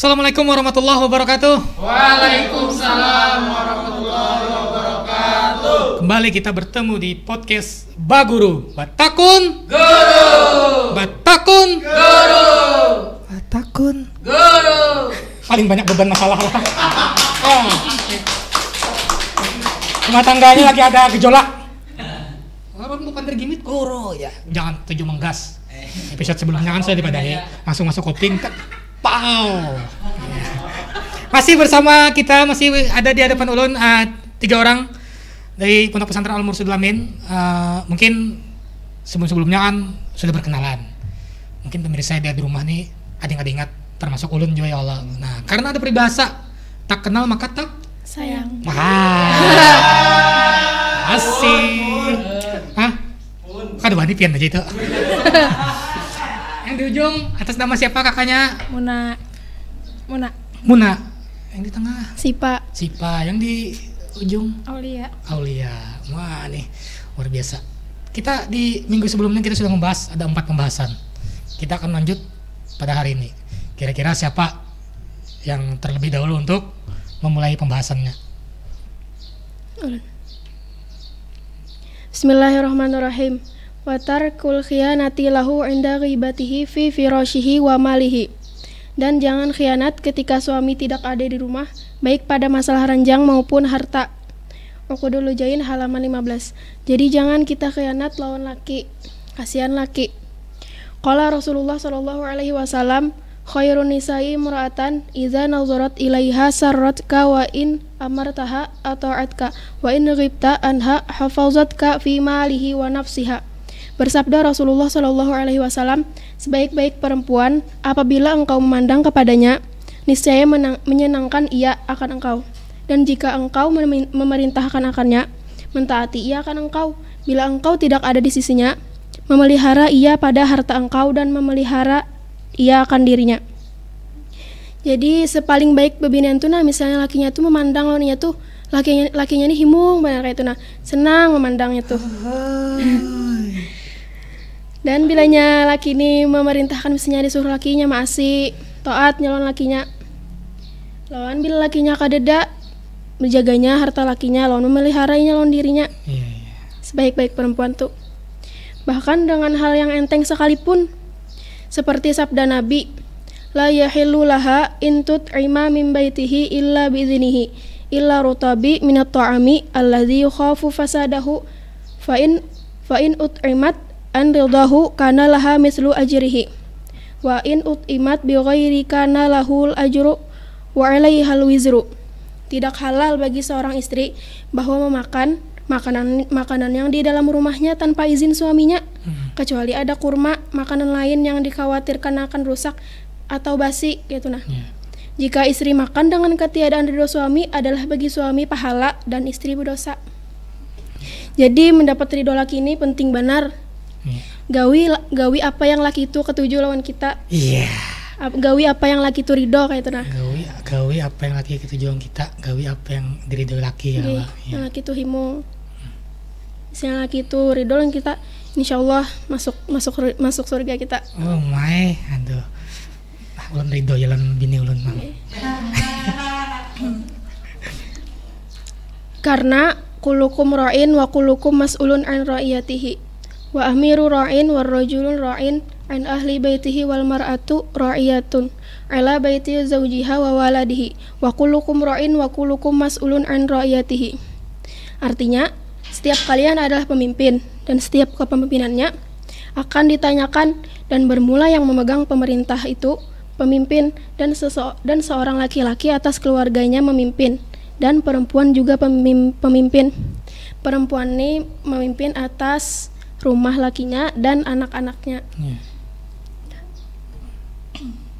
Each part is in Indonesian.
Assalamualaikum warahmatullahi wabarakatuh. Waalaikumsalam warahmatullahi wabarakatuh. Kembali kita bertemu di podcast Baguru. Batakun Guru. Batakun Guru. Batakun Guru. Paling banyak beban masalah lah. Rumah tangganya lagi ada gejolak. Orang bukan tergimit guru ya. Jangan tuju menggas. Episode sebelumnya kan saya dipadahi langsung masuk kopling. Pow. Masih bersama kita, masih ada di hadapan ulun 3 orang dari Pondok Pesantren Al Mursyidul Amin. Mungkin sebelumnya kan sudah berkenalan. Mungkin pemirsa di rumah nih ada yang ingat, termasuk ulun juga ya Allah. Nah, karena ada peribahasa tak kenal maka tak sayang. Asik. Hah? Kada bani pian aja itu. Yang di ujung atas nama siapa kakaknya? Muna. Yang di tengah Sipa. Yang di ujung Aulia. Wah nih luar biasa. Kita di minggu sebelumnya kita sudah membahas ada 4 pembahasan. Kita akan lanjut pada hari ini. Kira-kira siapa yang terlebih dahulu untuk memulai pembahasannya? Bismillahirrahmanirrahim. Wa tarkul khiyanati lahu 'inda ghibatihi fi firashihi wa malihi. Dan jangan khianat ketika suami tidak ada di rumah, baik pada masalah ranjang maupun harta. Uqudul Lujain halaman 15. Jadi jangan kita khianat lawan laki. Kasihan laki. Qala Rasulullah sallallahu alaihi wasallam, khairun nisa'i imra'atan idza nazarat ilaiha sarratka wa in amartaha ata'atka wa in ghibta anha hafazatka fi malihi wa nafsiha. Bersabda Rasulullah Shallallahu Alaihi Wasallam, sebaik-baik perempuan apabila engkau memandang kepadanya, niscaya menyenangkan ia akan engkau. Dan jika engkau memerintahkan akannya, mentaati ia akan engkau. Bila engkau tidak ada di sisinya, memelihara ia pada harta engkau dan memelihara ia akan dirinya. Jadi sepaling baik bebinian tuh nah, misalnya lakinya tuh memandang lawannya tuh, lakinya nih himung benar kayak itu nah, senang memandangnya tuh. Dan bilanya laki ini memerintahkan misalnya disuruh lakinya maasi, taat nyalon lakinya. Lawan bila lakinya kadeda, menjaganya harta lakinya, lawan memeliharanya lawan dirinya. Sebaik-baik perempuan tuh. Bahkan dengan hal yang enteng sekalipun, seperti sabda Nabi, la yahillu laha in tut'ima min baitihi illa bi'idhnihi illa rutabi minat ta'ami alladhi yukhafu fasadahu fa in ut'imat an ridahu kana laha mislu ajrihi wa in ut'imat bi ghairi kana lahul ajru wa alaihal wizru. Tidak halal bagi seorang istri bahwa memakan makanan yang di dalam rumahnya tanpa izin suaminya, kecuali ada kurma, makanan lain yang dikhawatirkan akan rusak atau basi gitu nah. Jika istri makan dengan ketiadaan ridho suami, adalah bagi suami pahala dan istri berdosa. Jadi mendapat ridho laki ini penting benar. Gawi apa yang laki itu ketujuh lawan kita. Gawi apa yang laki itu ridho kayak itu nah. Gawi apa yang laki ketujuh lawan kita. Gawi apa yang diridho laki ya. Yang laki itu himung. Misalnya laki itu ridho lawan kita, insyaallah masuk surga kita. Oh my, aduh. Ulun ridho jalan bini ulun mang. Karena kullukum ra'in wa kullukum mas'ulun an ra'iyatihi. Wa amiru ra'in wa rajulun ra'in an ahli baitihi wal mar'atu ra'iyatun ala baiti zawjiha wa waladihi wa kullukum ra'in wa kullukum mas'ulun an ra'iyatihi. Artinya, setiap kalian adalah pemimpin dan setiap kepemimpinannya akan ditanyakan, dan bermula yang memegang pemerintah itu pemimpin dan seorang laki-laki atas keluarganya memimpin, dan perempuan juga pemimpin. Perempuan ini memimpin atas rumah lakinya dan anak-anaknya.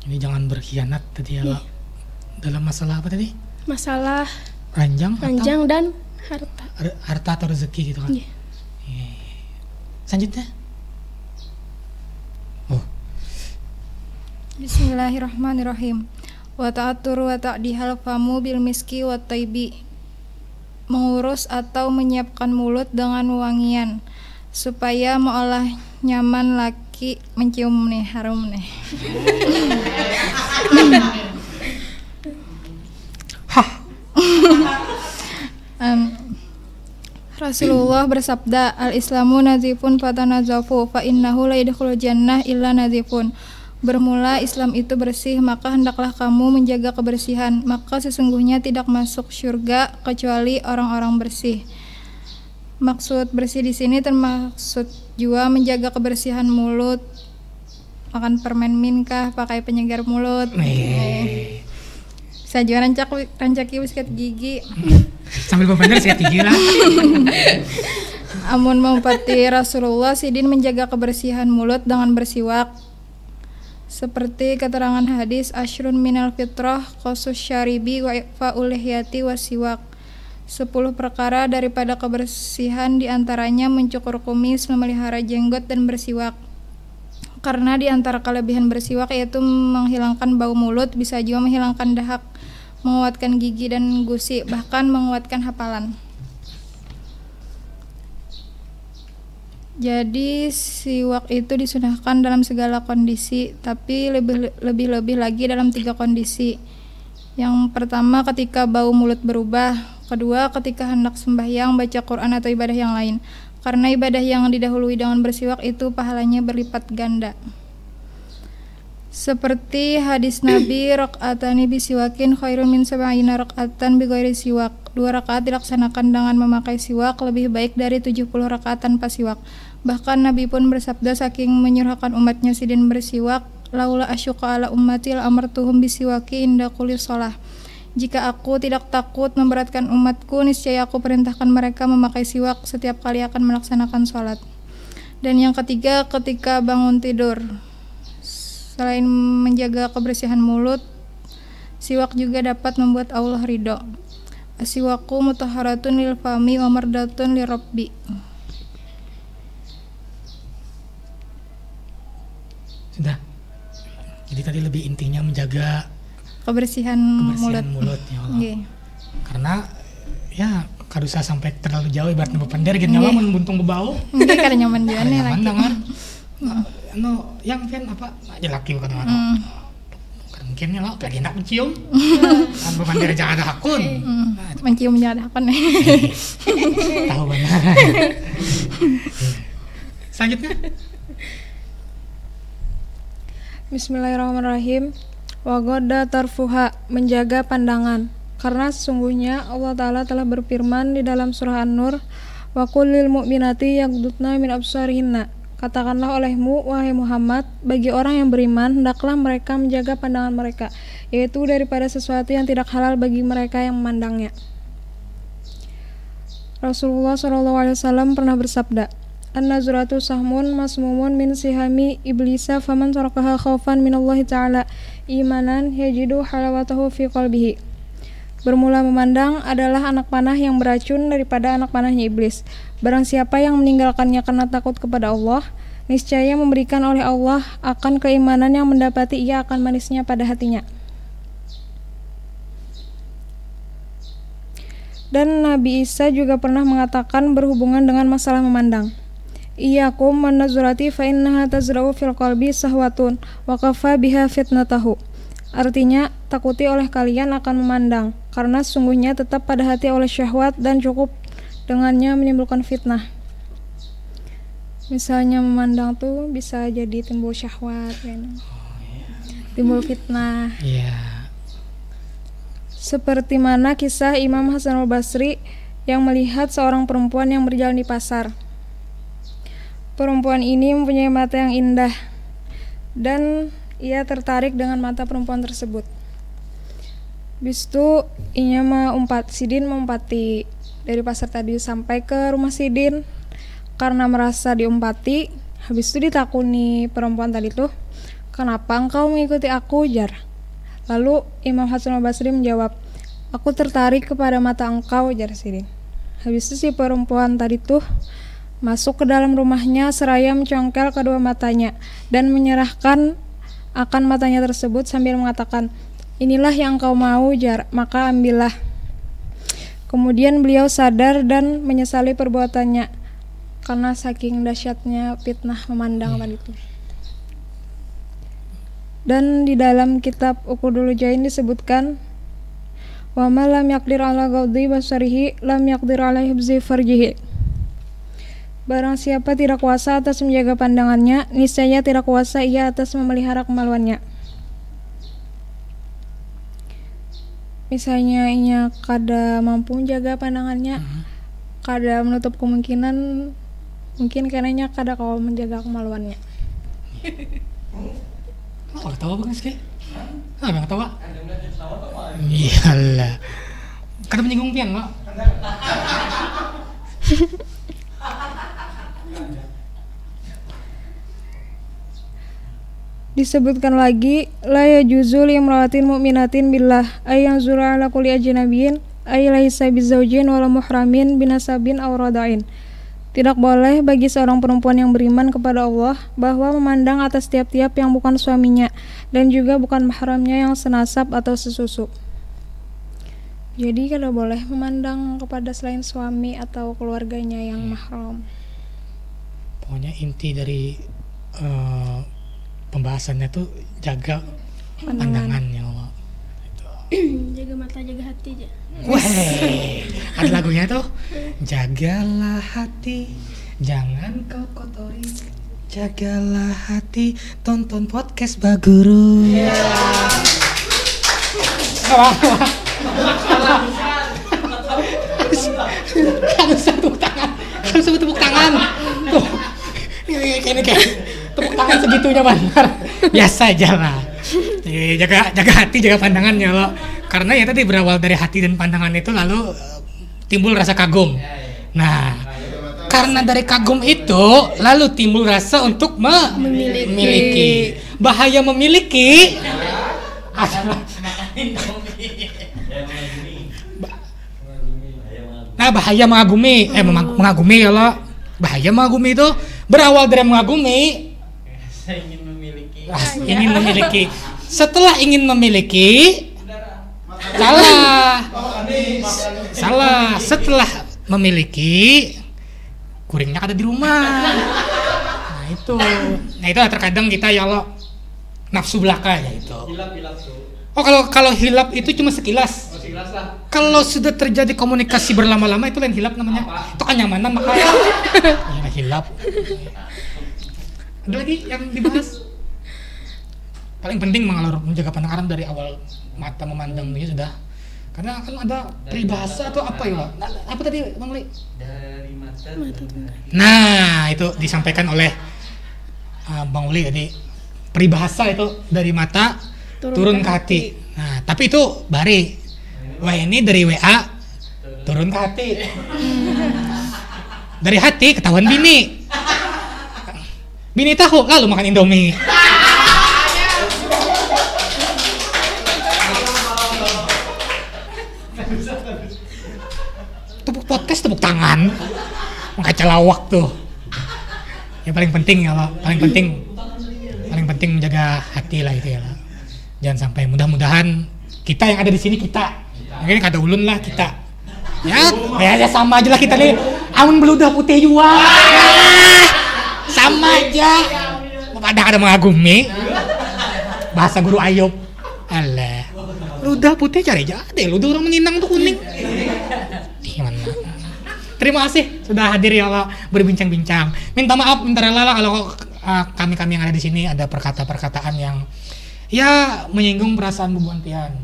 Jadi jangan berkhianat tadi ya. Dalam masalah apa tadi? Masalah ranjang dan harta atau rezeki gitu kan. Selanjutnya. Bismillahirrahmanirrahim. Wa ta'atur wa ta'dihal famu bil miski wa taibi. Mengurus atau menyiapkan mulut dengan wangian supaya meolah nyaman laki mencium nih, harum nih. Rasulullah bersabda, al-Islamu nazifun fatanazafu fa innahu la yadkhulul jannah illa nazifun. Bermula Islam itu bersih, maka hendaklah kamu menjaga kebersihan, maka sesungguhnya tidak masuk surga kecuali orang-orang bersih. Maksud bersih di sini termaksud juga menjaga kebersihan mulut, makan permen minkah, pakai penyegar mulut. Saya juga rancaki sikat gigi. Sambil bener sikat gigi lah. Amun mempati Rasulullah sidin menjaga kebersihan mulut dengan bersiwak. Seperti keterangan hadis asyrun minal fitrah qasus syaribi wa ifa'ul lihyati wasiwak. 10 perkara daripada kebersihan diantaranya mencukur kumis, memelihara jenggot, dan bersiwak. Karena diantara kelebihan bersiwak yaitu menghilangkan bau mulut, bisa juga menghilangkan dahak, menguatkan gigi dan gusi, bahkan menguatkan hafalan. Jadi siwak itu disunahkan dalam segala kondisi, tapi lebih lagi dalam 3 kondisi. Yang pertama ketika bau mulut berubah, kedua ketika hendak sembahyang, baca Quran atau ibadah yang lain. Karena ibadah yang didahului dengan bersiwak itu pahalanya berlipat ganda. Seperti hadis Nabi, rakaatani bisiwakin khairun min sab'ina rakaatan bighairi siwak. 2 rakaat dilaksanakan dengan memakai siwak lebih baik dari 70 rakaat tanpa siwak. Bahkan Nabi pun bersabda saking menyurahkan umatnya sidin bersiwak, laula asyqa ala ummati la amartuhum bisiwaki inda kulli shalah. Jika aku tidak takut memberatkan umatku, niscaya aku perintahkan mereka memakai siwak setiap kali akan melaksanakan sholat. Dan yang ketiga, ketika bangun tidur. Selain menjaga kebersihan mulut, siwak juga dapat membuat Allah ridho. Asiwaku mutahharatun lil fami wa mardatun lirabbi. Sudah. Jadi tadi lebih intinya menjaga kebersihan mulut ya Allah. Okay. Karena ya kada usah sampai terlalu jauh ibaratnya bepender gitu nyawa mun buntung bebau. Mungkin kada nyaman juga nih laki. Dengar. Yang kan apa aja laki kan orang. Mungkin lah lagi enak mencium. Kan bepender jangan ada hakun. Mencium jangan ada hakun. Tahu benar. Selanjutnya. Bismillahirrahmanirrahim. Wagoda tarfuha, menjaga pandangan. Karena sesungguhnya Allah Ta'ala telah berfirman di dalam surah An-Nur, wa qul lil mu'minati yaghdudna min absarihinna. Katakanlah olehmu, wahai Muhammad, bagi orang yang beriman, hendaklah mereka menjaga pandangan mereka, yaitu daripada sesuatu yang tidak halal bagi mereka yang memandangnya. Rasulullah SAW pernah bersabda, An-nazratu sahmun masmumun min sihami iblisa faman tarakaha khaufan minallahi ta'ala imanan yajidu halawatahu fi qalbihi. Bermula memandang adalah anak panah yang beracun daripada anak panahnya iblis. Barang siapa yang meninggalkannya karena takut kepada Allah, niscaya memberikan oleh Allah akan keimanan yang mendapati ia akan manisnya pada hatinya. Dan Nabi Isa juga pernah mengatakan berhubungan dengan masalah memandang. Iyyakum wan nazrati fa innaha tazra'u fil qalbi sahwatun wa kafa biha fitnatahu. Artinya, takuti oleh kalian akan memandang, karena sesungguhnya tetap pada hati oleh syahwat dan cukup dengannya menimbulkan fitnah. Misalnya memandang tuh bisa jadi timbul syahwat, timbul fitnah. Seperti mana kisah Imam Hasan al-Basri yang melihat seorang perempuan yang berjalan di pasar. Perempuan ini mempunyai mata yang indah dan ia tertarik dengan mata perempuan tersebut. Habis itu inya Sidin mengumpati dari pasar tadi sampai ke rumah Sidin. Karena merasa diumpati, habis itu ditakuni perempuan tadi tuh, kenapa engkau mengikuti aku, jar? Lalu Imam Hasan al-Basri menjawab, aku tertarik kepada mata engkau, jar Sidin. Habis itu si perempuan tadi tuh masuk ke dalam rumahnya seraya mencongkel kedua matanya dan menyerahkan akan matanya tersebut sambil mengatakan, inilah yang kau mau, jar, maka ambillah. Kemudian beliau sadar dan menyesali perbuatannya karena saking dahsyatnya fitnah memandang tadi itu. Dan di dalam kitab Uqudul Jain disebutkan, wa ma lam yaqdir ala ghadhi basarihi lam yaqdir ala hibzi farjihi. Barang siapa tidak kuasa atas menjaga pandangannya, niscaya tidak kuasa ia atas memelihara kemaluannya. Misalnya ia kada mampu menjaga pandangannya, kada menutup kemungkinan mungkin karenanya kada kau menjaga kemaluannya. Oh, ketawa Bang Rizky? Bang ketawa? Iyalah. Kada menyinggung pian, Pak. Disebutkan lagi, la yajuzu limra'atin mu'minatin billah ay yanzura ala kulli ajnabiyyin ay laisa bizaujin wala muhramin binasabin aw rada'in. Tidak boleh bagi seorang perempuan yang beriman kepada Allah bahwa memandang atas tiap-tiap yang bukan suaminya dan juga bukan mahramnya yang senasab atau sesusu. Jadi kada boleh memandang kepada selain suami atau keluarganya yang mahram. Pokoknya inti dari pembahasannya tuh jaga pandangannya. Jaga mata, jaga hati aja. Weh, ada lagunya tuh. Jagalah hati, jangan kau kotori. Jagalah hati, tonton podcast Baguru. Harus tepuk tangan. Harus tepuk tangan. Tuh. Ini kayak tepuk tangan segitunya benar. Biasa aja lah. Jaga hati, jaga pandangannya loh. Karena ya tadi berawal dari hati dan pandangan itu lalu timbul rasa kagum. Nah, karena dari kagum itu lalu timbul rasa untuk memiliki. Bahaya memiliki. Nah, bahaya mengagumi. Mengagumi kalau bahaya mengagumi itu berawal dari mengagumi. Ingin memiliki. Setelah ingin memiliki, salah. Setelah memiliki, kuringnya ada di rumah. Nah itu terkadang kita ya lo nafsu belaka ya itu. Oh kalau hilap itu cuma sekilas. Kalau sudah terjadi komunikasi berlama-lama itu lain hilap namanya. Itu kenyamanan makanya. Hilap. Ada lagi yang dibahas? Paling penting menjaga pandangan dari awal mata memandang ini sudah. Karena kan ada peribahasa atau apa ya? Apa tadi Bang Li? Dari mata. Nah, itu disampaikan oleh Bang Li tadi. Peribahasa itu dari mata turun ke hati. Nah, tapi itu bari. Wah, ini dari WA turun ke hati. Dari hati ketahuan bini. Bini tahu lalu makan Indomie. Tepuk podcast, tepuk tangan, mengkaca lawak tuh. Ya paling penting ya, paling penting menjaga hati lah itu ya. Jangan sampai mudah-mudahan kita yang ada di sini kita, mungkin kata ulun lah kita. Ya sama aja lah kita nih. Amun beludah putih juga. Sama aja. Padahal ada mengagumi. Bahasa Guru Ayub. Alah. Ludah putih cari jadi, ludah orang menginang tuh kuning. Gimana? Terima kasih sudah hadir ya Allah berbincang-bincang. Minta maaf, minta rela lah kalau kami yang ada di sini ada perkataan yang ya menyinggung perasaan Bu Bontian.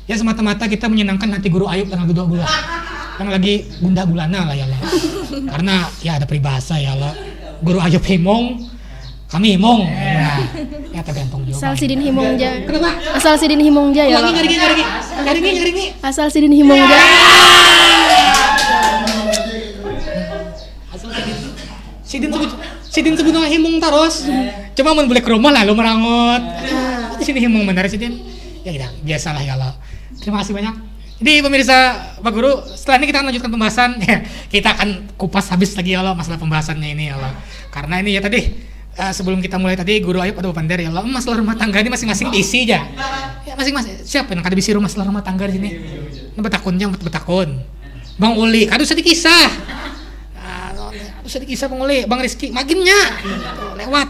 Ya semata-mata kita menyenangkan hati Guru Ayub tanggal 22 yang lagi gundah gulana lah ya Allah. Karena ya ada peribahasa ya Allah. Guru Ayub himong, kami himong. Ya tergantung juga. Asal sidin himong ja. Kenapa? Asal sidin himong ja ya. Nyari. Asal sidin himong ja. Sidin sebut nama himong terus. Cuma mau boleh ke rumah lalu merangut. Di sini himong benar Sidin. Ya kita biasalah ya Allah. Terima kasih banyak. Jadi pemirsa Pak Guru, setelah ini kita akan lanjutkan pembahasan. Kita akan kupas habis lagi ya Allah masalah pembahasannya ini ya Allah. Karena ini ya tadi sebelum kita mulai tadi Guru Ayub ada Pandar ya Allah, masalah rumah tangga ini masing-masing diisi aja. Ya masing-masing. Siapa yang kada bisi masalah rumah tangga di sini? Betakunnya betakun. Bang Uli, kadu sedikit kisah. Sedikit kisah Bang Uli, Bang Rizky, maginnya lewat.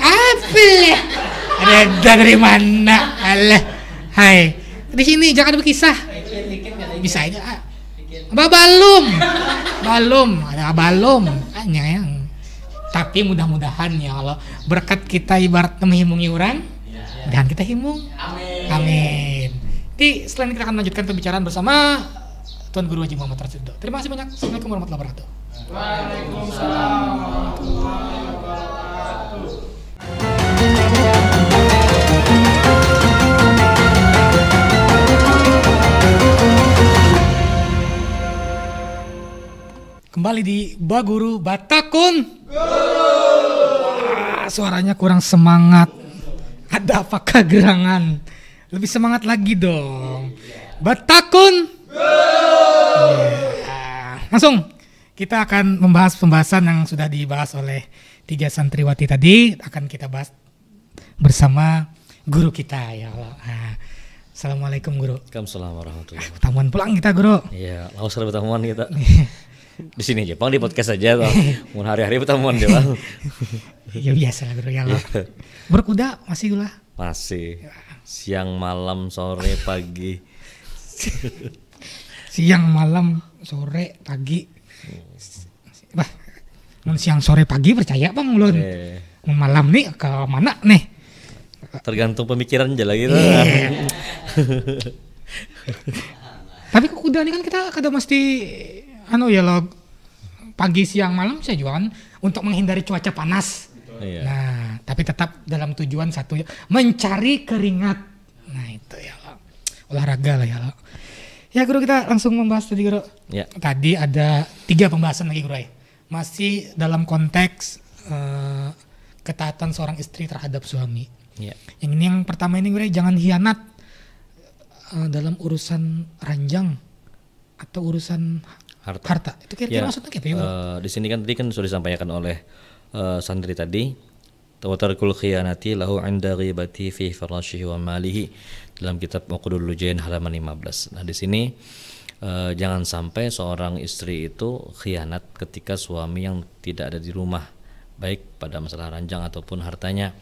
Apa? Ada dari mana? Alah, hai. Di sini jangan berkisah. Bisa aja. Balum, ada balum. Hanya yang. Tapi mudah-mudahan ya Allah berkat kita ibarat menghimungi orang, dan kita himung. Amin. Jadi selain kita akan melanjutkan pembicaraan bersama Tuan Guru Haji Muhammad Rasidho. Terima kasih banyak. Assalamualaikum warahmatullahi wabarakatuh. Waalaikumsalam warahmatullahi wabarakatuh. Kembali di Baguru Batakun. Wah, suaranya kurang semangat. Ada apakah gerangan? Lebih semangat lagi dong. Batakun. Ya. Langsung kita akan membahas pembahasan yang sudah dibahas oleh 3 santriwati tadi. Akan kita bahas bersama guru kita ya Allah. Nah, Assalamualaikum Guru. Waalaikumsalam warahmatullahi wabarakatuh. Tamuan pulang kita Guru. Iya, langsung pertemuan kita. Di sini aja, Bang, di podcast aja, Bang. Mau hari-hari pertemuan deh, Bang. Ya biasa lah Guru ya Allah. Berkuda masih lah. Masih. Siang, malam, sore, pagi. Siang, malam, sore, pagi. Bah, mun siang, sore, pagi percaya Bang ulun. Mun malam nih ke mana nih? Tergantung pemikiran aja lah gitu. Tapi kok kuda ini kan kita kada mesti ya lo pagi siang malam saya juga kan untuk menghindari cuaca panas. Iya. Nah, tapi tetap dalam tujuan satu ya, mencari keringat. Nah, itu ya lo. Olahraga lah ya lo. Ya Guru, kita langsung membahas tadi Guru. Ya. Tadi ada 3 pembahasan lagi Guru ya. Masih dalam konteks ketaatan seorang istri terhadap suami. Ya. Yang ini yang pertama ini Guru, jangan hianat dalam urusan ranjang atau urusan harta. Itu kira-kira maksudnya apa ya? Di sini kan tadi kan sudah disampaikan oleh santri tadi, tawatarkul khiyanati lahu 'inda ghibati fi farashihi wa malihi, dalam kitab Uqdul Lujain halaman 15. Nah, di sini jangan sampai seorang istri itu khianat ketika suami yang tidak ada di rumah, baik pada masalah ranjang ataupun hartanya.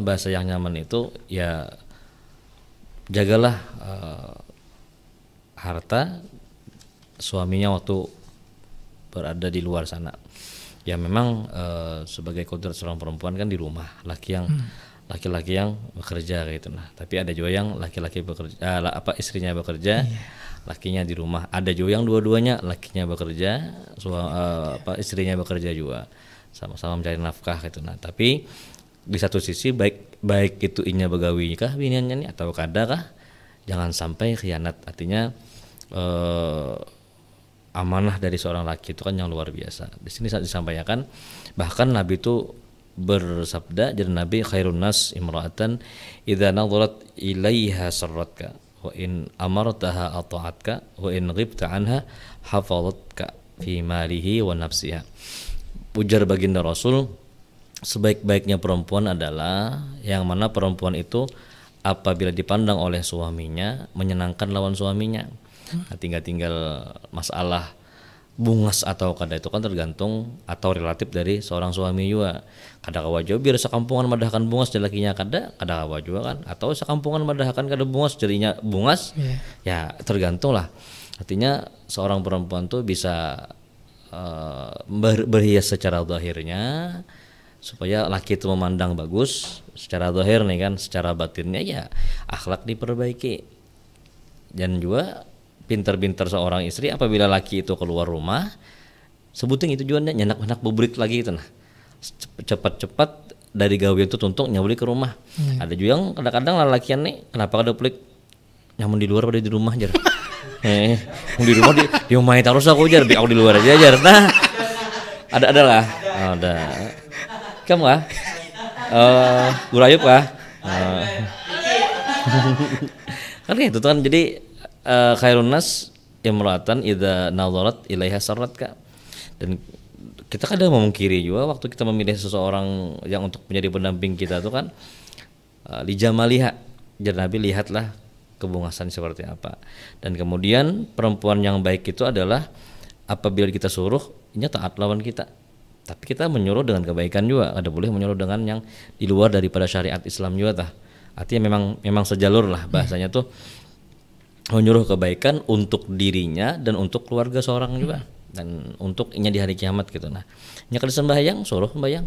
Bahasa yang nyaman itu ya jagalah harta suaminya waktu berada di luar sana. Ya memang sebagai kodrat seorang perempuan kan di rumah, laki-laki yang bekerja kayak gitu. Nah, tapi ada juga yang laki-laki bekerja, istrinya bekerja, lakinya di rumah. Ada juga yang dua-duanya, lakinya bekerja, istrinya bekerja juga, sama-sama mencari nafkah gitu. Nah, tapi di satu sisi baik itu inya begawi kah biniannya nih atau kada kah, jangan sampai khianat. Artinya amanah dari seorang laki itu kan yang luar biasa. Di sini saat disampaikan, bahkan Nabi itu bersabda, jadi Nabi, khairun nas imra'atan idza nadharat ilaiha sarratka wa in amartaha ata'atka wa in ghibta anha hafazatka fi malihi wa nafsiha. Ujar baginda Rasul, sebaik-baiknya perempuan adalah yang mana perempuan itu apabila dipandang oleh suaminya menyenangkan lawan suaminya. Nah, tinggal masalah bungas atau kada itu kan tergantung atau relatif dari seorang suami juga. Kada kawa juga biar sekampungan madahkan bungas jelakinya kada kawa juga kan, atau sekampungan madahkan kada bungas jadinya bungas. Ya tergantung lah. Artinya seorang perempuan tuh bisa berhias secara zahirnya supaya laki itu memandang bagus secara zahir nih kan, secara batinnya ya akhlak diperbaiki. Dan juga pintar-pintar seorang istri apabila laki itu keluar rumah, sebutin itu juga nyenak-nyenak bubrik lagi gitu. Nah, cepat-cepat dari gawe itu tuntung nyabuli ke rumah. Ada juga yang kadang-kadang lalakian nih kenapa kada pelik nyamun di luar pada di rumah jar. Di rumah di rumah terus aku jar, aku di luar aja jar. Nah, ada lah. Ada. Kamu kah? Guru Ayub kah? Kan itu kan jadi khairun nas imra'atan idza nadharat ilaiha sarratka. Dan kita kadang memungkiri juga waktu kita memilih seseorang yang untuk menjadi pendamping kita itu kan li jamaliha. Jadi Nabi lihatlah kebungasan seperti apa. Dan kemudian perempuan yang baik itu adalah apabila kita suruh ini taat lawan kita. Tapi kita menyuruh dengan kebaikan juga. Ada boleh menyuruh dengan yang di luar daripada syariat Islam juga tah. Artinya memang sejalur lah bahasanya tuh. menyuruh kebaikan untuk dirinya dan untuk keluarga seorang juga, dan untuk inya di hari kiamat gitu. Nah, nya kada sembahyang suruh sembahyang.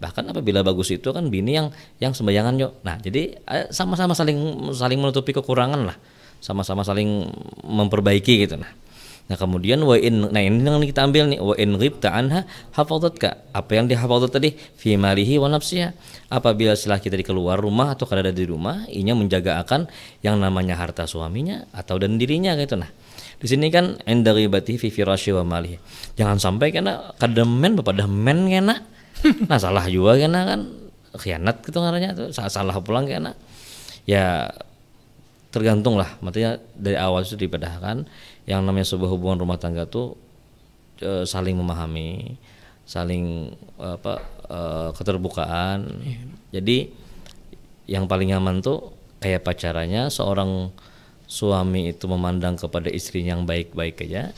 Bahkan apabila bagus itu kan bini yang sembayangan yuk. Nah, jadi sama-sama saling menutupi kekurangan lah. Sama-sama saling memperbaiki gitu. Nah kemudian nah ini yang kita ambil nih, wa in ghibta anha hafadhatka. Apa yang dihafadhat tadi? Fi malihi wa nafsiha. Apabila setelah kita di keluar rumah atau kada ada di rumah, inya menjaga akan yang namanya harta suaminya atau dan dirinya gitu. Nah, di sini kan inda ghibati fi firasyi wa malihi. Jangan sampai kena kada men bapak dah men kena. Nah, salah juga kena kan khianat gitu ngarannya tuh, salah pulang kena. Ya tergantung lah, maksudnya dari awal itu dipadahkan yang namanya sebuah hubungan rumah tangga tuh saling memahami, saling keterbukaan. Jadi yang paling aman tuh kayak pacarannya seorang suami itu memandang kepada istrinya yang baik-baik aja,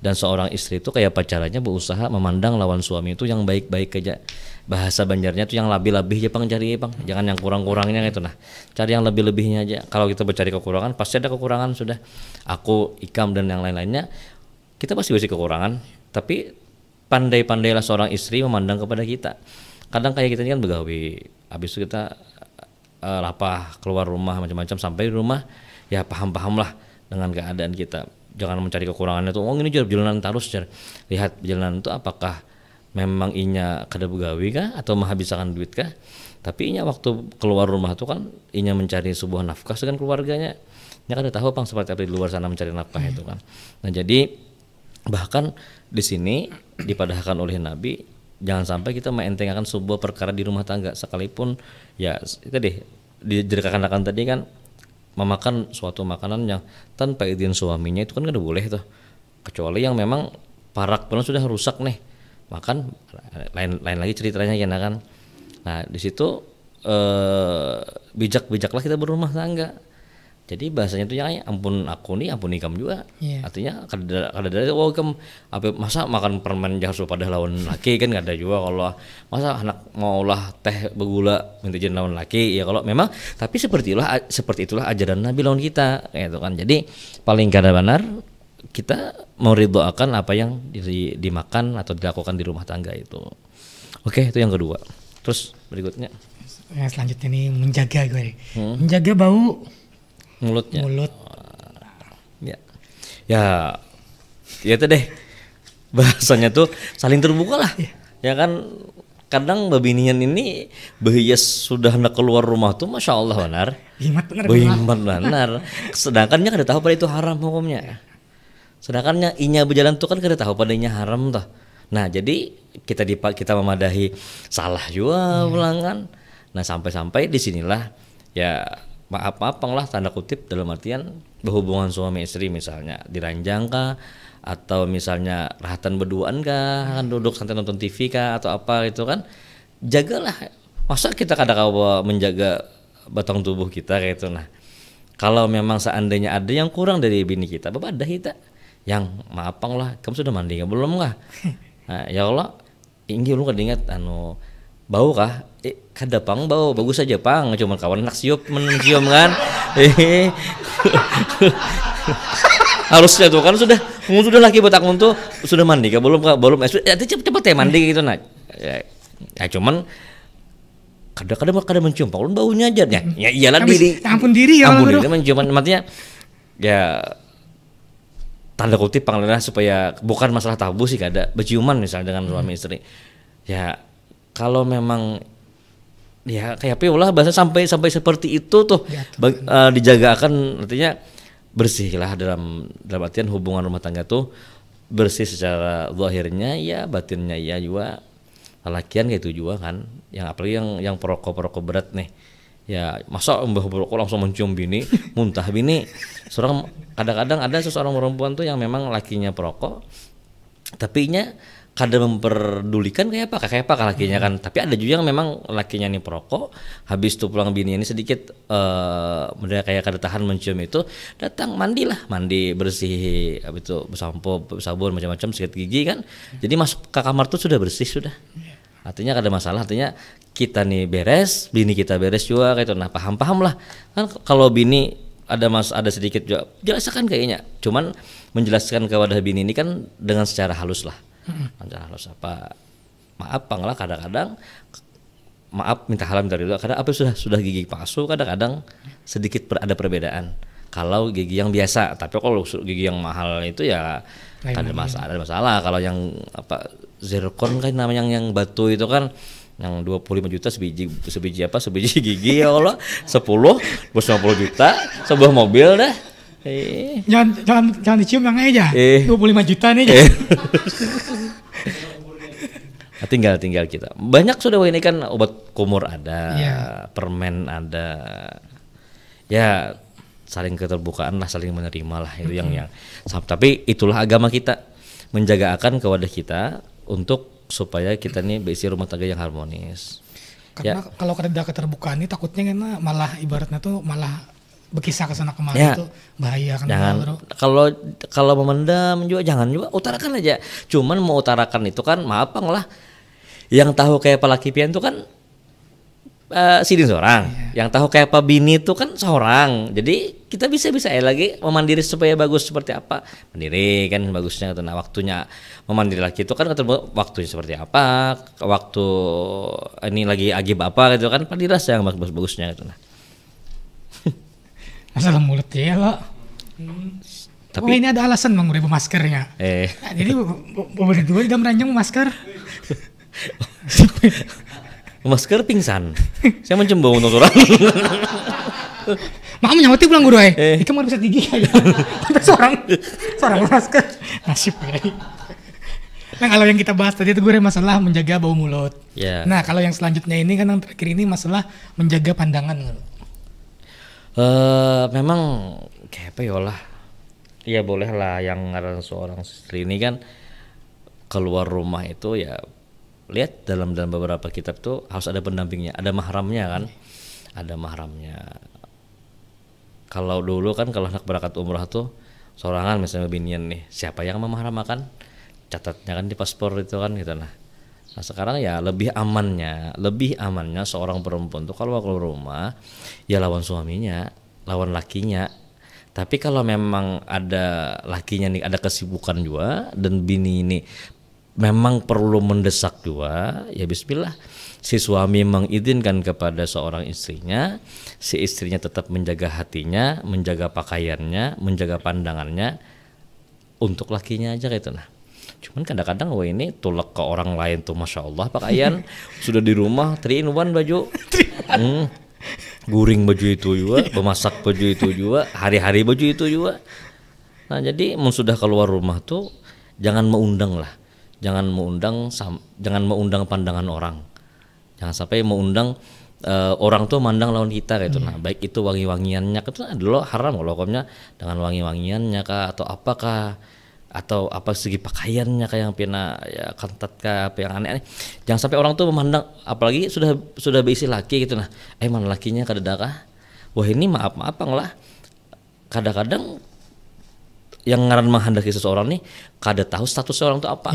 dan seorang istri itu kayak pacarannya berusaha memandang lawan suami itu yang baik-baik aja. Bahasa Banjarnya tuh yang lebih-lebih aja Bang, cari Bang, jangan yang kurang-kurangnya gitu. Nah, cari yang lebih-lebihnya aja. Kalau kita bercari kekurangan pasti ada kekurangan sudah. Aku, Ikam dan yang lain-lainnya kita pasti kekurangan, tapi pandai-pandailah seorang istri memandang kepada kita. Kadang kayak kita ini kan begawi, habis itu kita lapah keluar rumah macam-macam, sampai di rumah ya paham-paham lah dengan keadaan kita. Jangan mencari kekurangannya tuh, oh ini jalanan terus, lihat jalanan itu apakah memang inya kada begawi kah atau menghabiskan duit kah. Tapi inya waktu keluar rumah tuh kan inya mencari sebuah nafkah dengan keluarganya. Inya kada tahu Bang seperti apa di luar sana mencari nafkah itu kan. Nah, jadi bahkan di sini dipadahkan oleh Nabi, jangan sampai kita menentengkan sebuah perkara di rumah tangga, sekalipun ya itu deh dijerkakan tadi kan, memakan suatu makanan yang tanpa izin suaminya itu kan kada boleh tuh, kecuali yang memang parak pun sudah rusak nih makan, lain lagi ceritanya ya kan. Nah di situ bijak-bijaklah kita berumah tangga. Jadi bahasanya itu ya ampun aku nih ampun Ikam juga. Artinya kada oh Ikam apa masa makan permen jahat pada lawan laki kan kada juga. Kalau masa anak maulah teh begula minta izin lawan laki ya, kalau memang tapi seperti itulah ajaran Nabi lawan kita gitu kan. Jadi paling kada benar kita meridhoakan apa yang dimakan atau dilakukan di rumah tangga itu. Oke, itu yang kedua. Terus berikutnya yang selanjutnya nih menjaga gue. Menjaga bau mulutnya. Ya itu deh bahasanya tuh saling terbuka lah. Ya kan kadang babinian ini behias sudah hendak keluar rumah tuh masya Allah benar. Behimat benar. Sedangkannya kada tahu pada itu haram hukumnya. Sedangkannya inya berjalan tuh kan kada tahu padanya haram toh. Nah jadi kita memadahi salah juga ulangan. Nah sampai disinilah ya maaf-maafang lah tanda kutip, dalam artian berhubungan suami istri misalnya diranjang kah, atau misalnya rahatan berduaan kah, kan duduk santai nonton TV kah atau apa itu kan, jagalah. Masa kita kadang-kadang menjaga batang tubuh kita kayak itu. Nah kalau memang seandainya ada yang kurang dari bini kita, bebadah kita yang maafang lah, kamu sudah mandi nggak belum kah? Nah, ya Allah, ingin lu kadingat bau kah? Kada pang bau, bagus aja pang, cuma kawan anak siup mencium kan. Harusnya tuh kan sudah laki botak tuh sudah mandi kah belum kah? Belum. Cepet ya mandi gitu nah. Ya cuman kada mencium pang, baunya aja ya. Iyalah diri. Ampun diri mencium artinya ya tanda kutip panggilan supaya bukan masalah tabu sih, kada berciuman misalnya dengan suami istri. Ya kalau memang ya kayak apa lah bahasa sampai seperti itu tuh dijaga akan, artinya bersih lah dalam artian hubungan rumah tangga tuh bersih secara zahirnya ya, batinnya ya juga. Lalakian kayak itu juga kan, yang apalagi yang perokok berat nih. Ya masa mbah perokok langsung mencium bini, muntah bini. Seorang kadang-kadang ada seseorang perempuan tuh yang memang lakinya perokok, tapi nya kada memperdulikan kayak apa lakinya kan. Tapi ada juga yang memang lakinya nih perokok, habis itu pulang bini ini sedikit mereka kayak kada tahan mencium itu, datang mandi bersih, habis itu bersampo, sabun macam-macam, sikat gigi kan. Jadi masuk ke kamar tuh sudah bersih sudah. Artinya kada masalah, artinya kita nih beres, bini kita beres juga kayak itu. Nah paham lah kan, kalau bini ada sedikit juga jelaskan kayaknya. Cuman menjelaskan ke wadah bini ini kan dengan secara halus lah. Secara halus apa? Maaf Bang lah kadang-kadang maaf minta halal minta ridho. Kadang apa sudah gigi palsu kadang-kadang sedikit ada perbedaan. Kalau gigi yang biasa, tapi kalau gigi yang mahal itu ya ada masalah. Kalau yang apa zircon kan namanya yang batu itu kan yang 25 juta sebiji gigi ya Allah 10 50 juta sebuah mobil dah. Jangan dicium yang aja. 25 juta nih. Tinggal kita. Banyak sudah ini kan obat kumur ada, permen ada. Ya saling keterbukaan lah, saling menerima lah itu yang tapi itulah agama kita menjaga akan ke wadah kita untuk supaya kita nih berisi rumah tangga yang harmonis. Karena kalau ada keterbukaan ini takutnya kan malah ibaratnya tuh malah berkisah ke sana kemari itu bahaya kan. Jangan kalau memendam juga jangan juga utarakan aja. Cuman mau utarakan itu kan maaf Bang lah. Yang tahu kayak pelaki pian itu kan sidin seorang, yang tahu kayak apa bini itu kan seorang. Jadi kita bisa lagi memandiri supaya bagus seperti apa. Mandiri kan bagusnya itu. Nah waktunya memandiri laki itu kan waktunya seperti apa, waktu ini lagi agib apa gitu kan pandiri yang bagus-bagusnya gitu. Nah. Masalah mulut ya lo. Tapi ini ada alasan Bang udah maskernya. Jadi berdua udah merancang masker. Masker pingsan. Saya mencembau untuk orang. Mak menyawati pulang guru itu mau bisa gigi aja. seorang masker. Nasib ya. Nah kalau yang kita bahas tadi itu gue masalah menjaga bau mulut. Nah kalau yang selanjutnya ini kan yang terakhir ini masalah menjaga pandangan. Memang kayak apa ya lah. Ya boleh lah yang ngaran seorang istri ini kan keluar rumah itu ya lihat dalam beberapa kitab tuh harus ada pendampingnya, ada mahramnya kan, ada mahramnya. Kalau dulu kan kalau anak berangkat umrah tuh sorangan misalnya binian nih, siapa yang memahramakan? Catatnya kan di paspor itu kan gitu nah. Nah sekarang ya lebih amannya seorang perempuan tuh kalau keluar rumah ya lawan suaminya, lawan lakinya. Tapi kalau memang ada lakinya nih ada kesibukan juga dan bini ini memang perlu mendesak juga, ya bismillah. Si suami mengizinkan kepada seorang istrinya, si istrinya tetap menjaga hatinya, menjaga pakaiannya, menjaga pandangannya untuk lakinya aja gitu nah. Cuman kadang-kadang ini tulak ke orang lain tuh masya Allah pakaian sudah di rumah 3 in 1 baju, guring baju itu juga, memasak baju itu juga, hari-hari baju itu juga. Nah jadi sudah keluar rumah tuh jangan mengundang lah. Jangan mengundang pandangan orang. Jangan sampai mengundang orang tuh mandang lawan kita gitu. Nah, baik itu wangi-wangiannya itu adalah haram kalau hukumnya dengan wangi-wangiannya kah atau apakah atau apa segi pakaiannya kayak yang pina ya kantat kah apa yang aneh-aneh. Jangan sampai orang tuh memandang apalagi sudah berisi laki gitu nah. Mana lakinya kadedakah? Wah, ini maaf lah. Kadang-kadang yang ngaran menghendaki seseorang nih kada tahu status seorang itu apa,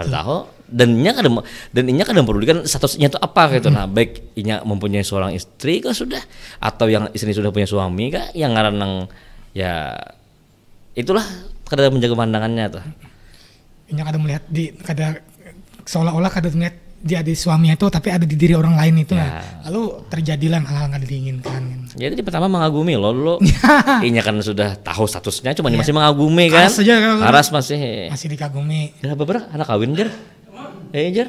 tahu dan inya kadang pedulikan statusnya itu apa gitu. Nah baik inya mempunyai seorang istri kah sudah atau yang istri sudah punya suami kah yang ngaran ya itulah kada menjaga pandangannya tuh. Inya kada melihat seolah-olah kada melihat dia di suaminya itu tapi ada di diri orang lain itu lalu terjadilah hal-hal yang diinginkan. Jadi pertama mengagumi lo dulu. Inya kan sudah tahu statusnya cuma masih mengagumi kan. Karas masih dikagumi. Ya beberapa anak kawin jar. Jar.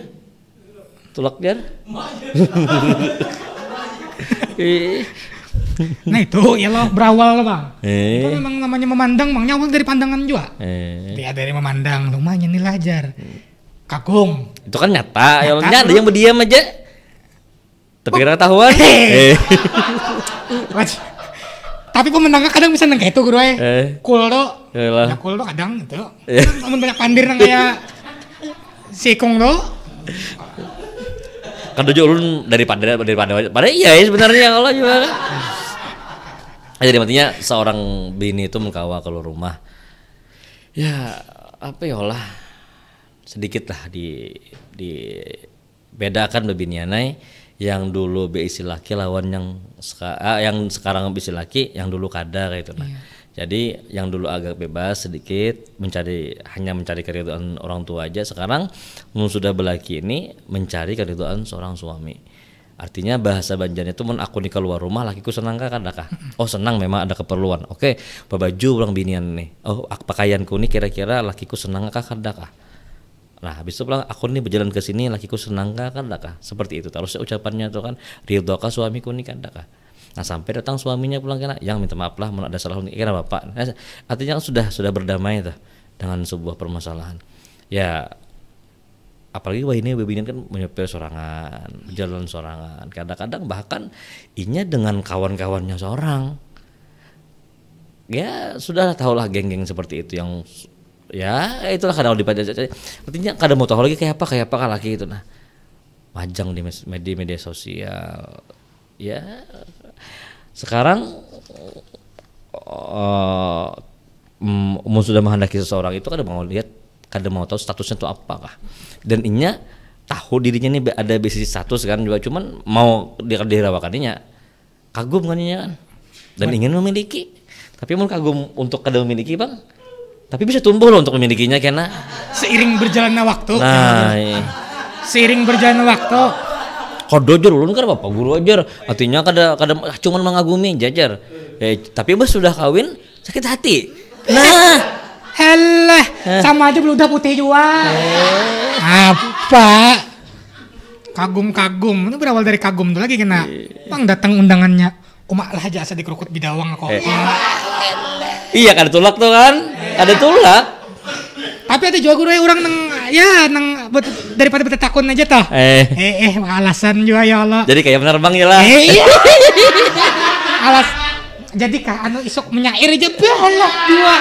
Tulak jar. Nah itu ya lo berawal lo Bang. Itu memang namanya memandang Bang, nyawang dari pandangan juga. Dia dari memandang lumayan nih lajar. Kagum. Itu kan nyata ada yang berdiam aja. Tapi kira ketahuan. Tapi pemenangnya kadang bisa nang kayak itu guru cool do. Ya cool do kadang itu. Namun banyak pandir nang kayak sikong do. Kan dojo ulun daripada iya sebenarnya kalau juga kan. Jadi artinya seorang bini itu mengkawa keluar rumah. Ya apa ya lah sedikit lah di bedakan bebinianai yang dulu beisi laki lawan yang sekarang beisi laki yang dulu kada kayak itu nah. Jadi yang dulu agak bebas sedikit hanya mencari keridhaan orang tua aja, sekarang sudah berlaki ini mencari keridhaan seorang suami. Artinya bahasa Banjarnya itu mun aku nih keluar rumah lakiku senang kah kadakah? Oh senang, memang ada keperluan. Oke, baju ulang binian nih. Oh pakaianku nih kira-kira lakiku senang kah kadakah? Nah habis itu pulang aku nih berjalan ke sini lakiku senang kah kadakah? Seperti itu. Terus ucapannya tuh kan ridho kah suamiku nih kadakah? Nah sampai datang suaminya pulang kena, yang minta maaf lah, ada salah kira bapak. Nah, artinya sudah berdamai tuh dengan sebuah permasalahan. Ya apalagi wah ini bebinian kan menyepel sorangan, jalan sorangan. Kadang-kadang bahkan inya dengan kawan-kawannya seorang. Ya sudah tahulah geng-geng seperti itu yang ya itulah kadang dibaca. Artinya kadang mau tahu lagi kayak apa kan laki itu nah. Majang di media sosial. Ya sekarang sudah menghendaki seseorang itu kadang mau tahu statusnya itu apakah, dan inya tahu dirinya ini ada bisnis status kan juga, cuman mau dirawakannya kagum kan inya kan, dan ingin memiliki, tapi mau kagum untuk kada memiliki bang, tapi bisa tumbuh loh untuk memilikinya karena seiring berjalannya waktu. Nah, seiring berjalannya waktu. Kodo ajar ulun kan bapak guru ajar, artinya kada cuman mengagumi jajar. Tapi bos sudah kawin sakit hati. Nah, helah, sama aja beludah putih juga. Apa? Kagum-kagum, itu berawal dari kagum tuh lagi kena. Bang datang undangannya, umak lah jasa dikerukut bidawang kok. Iya kan tulak tuh kan, ada tulak. Tapi ada juga guru orang nang daripada bertakun aja toh. Alasan juga ya Allah. Jadi kayak penerbang ya lah. Iya. Alas. Jadi kah anu isok menyair aja balak dua.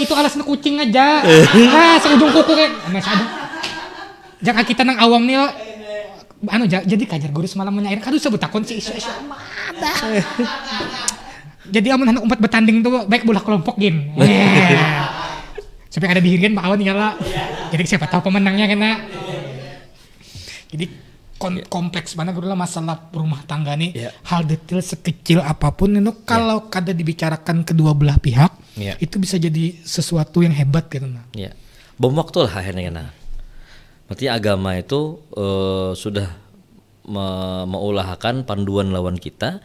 Itu alasan kucing aja. Nah, seujung kuku kayak jangan kita nang awam nih jadi kajar guru semalam menyair kadu sebut takun si isu mata. Jadi amun anak umpat bertanding tuh baik bola kelompok gin. Sampai ada bihirian Pak Awan nyala. Jadi siapa tahu pemenangnya kena. Jadi kompleks banget guru lah masalah rumah tangga nih. Hal detail sekecil apapun itu kalau kada dibicarakan kedua belah pihak, itu bisa jadi sesuatu yang hebat gitu nah. Iya. Bom waktu lah akhirnya kena. Berarti agama itu sudah mengulahkan panduan lawan kita.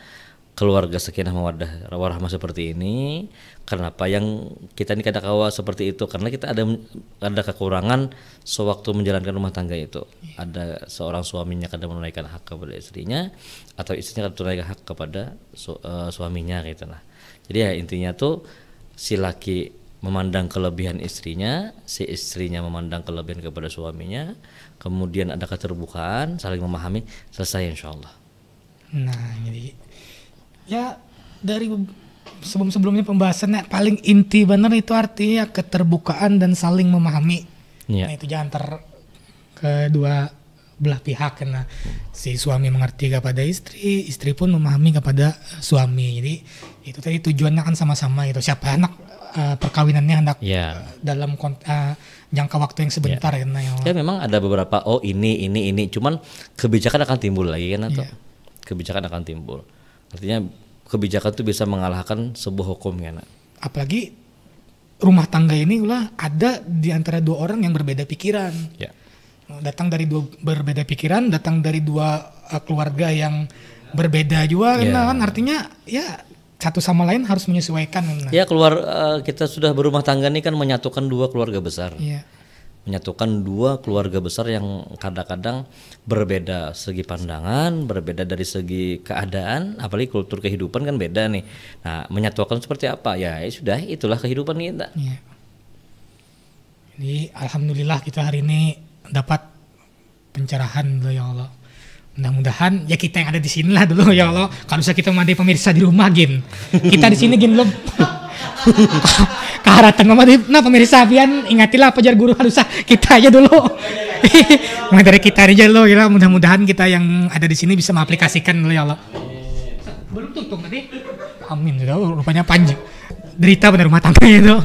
Keluarga sakinah mawaddah warahmah seperti ini. Kenapa yang kita ini kadang-kadang seperti itu? Karena kita ada kekurangan sewaktu menjalankan rumah tangga itu. Ada seorang suaminya kadang menunaikan hak kepada istrinya, atau istrinya kadang menunaikan hak kepada suaminya gitu lah. Jadi ya intinya tuh si laki memandang kelebihan istrinya, si istrinya memandang kelebihan kepada suaminya, kemudian ada keterbukaan, saling memahami, selesai insyaallah. Nah jadi ya dari sebelumnya pembahasannya paling inti benar itu artinya keterbukaan dan saling memahami. Nah itu jangan kedua belah pihak karena si suami mengerti kepada istri, istri pun memahami kepada suami. Jadi itu tadi tujuannya kan sama-sama gitu. Siapa anak perkawinannya hendak dalam jangka waktu yang sebentar kan ya memang ada beberapa ini cuman kebijakan akan timbul lagi kan atau kebijakan akan timbul. Artinya kebijakan itu bisa mengalahkan sebuah hukum ya nak. Apalagi rumah tangga ini lah ada di antara dua orang yang berbeda pikiran. Datang dari dua berbeda pikiran, datang dari dua keluarga yang berbeda juga kan artinya ya satu sama lain harus menyesuaikan. Ya kita sudah berumah tangga ini kan menyatukan dua keluarga besar. Menyatukan dua keluarga besar yang kadang-kadang berbeda segi pandangan, berbeda dari segi keadaan, apalagi kultur kehidupan kan beda nih. Nah, menyatukan seperti apa? Ya sudah, itulah kehidupan kita. Jadi alhamdulillah kita hari ini dapat pencerahan ya Allah. Mudah-mudahan ya kita yang ada di sini lah dulu ya Allah. Kalau bisa kita mandi pemirsa di rumah gin. Kita di sini gin belum. Keharatan nah pemirsa pian ingatilah pajar guru harusah kita aja dulu. Mulai dari kita aja lo ya, mudah-mudahan kita yang ada di sini bisa mengaplikasikan dulu ya Allah. Belum tutup tadi. Amin sudah rupanya panjang. Derita benar rumah tangga itu.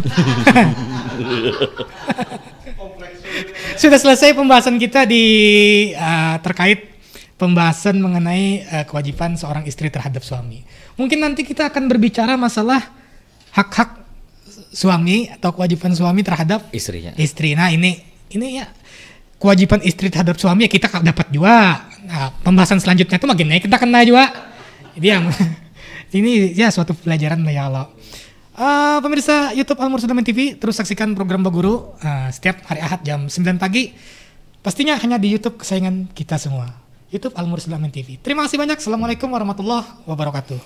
Sudah selesai pembahasan kita di terkait pembahasan mengenai kewajiban seorang istri terhadap suami. Mungkin nanti kita akan berbicara masalah hak-hak suami atau kewajiban suami terhadap Istrinya. istri. Nah ini ya kewajiban istri terhadap suami ya kita dapat juga. Nah, pembahasan selanjutnya itu makin naik kita kena juga. Jadi yang ini ya suatu pelajaran ya Allah. Pemirsa YouTube Al Mursalameen TV, terus saksikan program Pak Guru setiap hari Ahad jam 9 pagi. Pastinya hanya di YouTube kesayangan kita semua. YouTube Al Mursalameen TV. Terima kasih banyak. Assalamualaikum warahmatullahi wabarakatuh.